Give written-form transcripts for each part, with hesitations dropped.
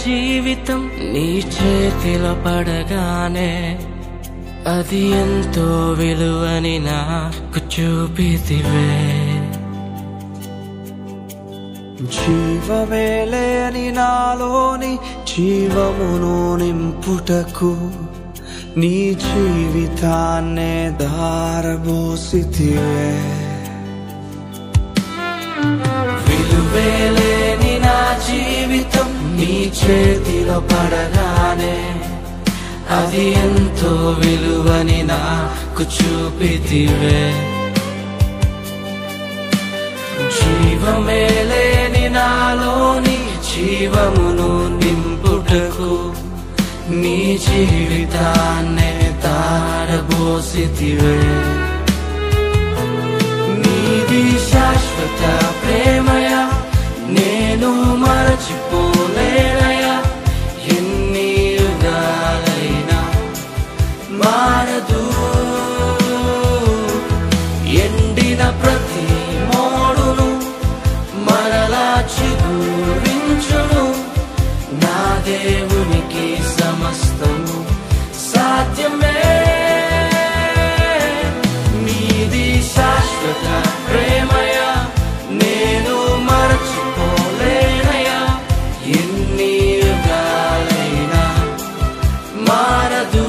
జీవితం నీ చేతిలో పడగానే అది ఎంతో విలువని నాకు చూపితివే. జీవమే లేని నాలోని జీవమును నింపుటకు నీ జీవితాన్నే ధారబోసితివే. విలువే లేని నా జీవితం నీ చేతిలో పడగానే అది ఎంతో విలువని నాకు చూపితివే. జీవమే లేని నాలోని జీవమును నింపుటకు నీ జీవితాన్నే ధారబోసితివే. నీది శాశ్వత ప్రేమయా, నేను మరచిపోలేనయా. ఎన్ని యుగాలైనా మారదు. ఎండిన ప్రతి మోడును మరలా చిగురించును. నా దేవునికి సమస్తము సాధ్యమే. నీది శాశ్వత ప్రేమయా, నేను మరచిపోలేనయా. ఎన్ని యుగాలైనా మారదు.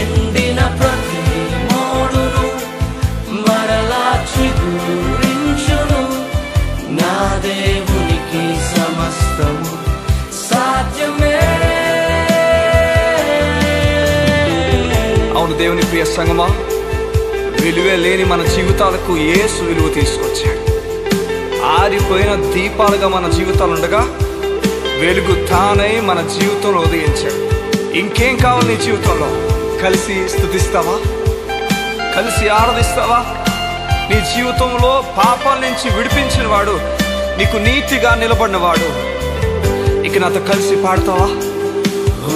ఎండిన ప్రతి మోడును మరలా చిగురించును. నా దేవునికి సమస్తము సాధ్యమే. అవును దేవుని ప్రియ సంగమా, విలువే లేని మన జీవితాలకు యేసు విలువ తీసుకొచ్చాడు. ఆరిపోయిన దీపాలుగా మన జీవితాలు ఉండగా వెలుగు తానై మన జీవితంలో ఉదయించాడు. ఇంకేం కావాలి నీ జీవితంలో? కలిసి స్తుతిస్తావా? కలిసి ఆరాధిస్తావా? నీ జీవితంలో పాపాల నుంచి విడిపించిన వాడు, నీకు నీతిగా నిలబడిన వాడు, ఇక నాతో కలిసి పాడతావా? ఓ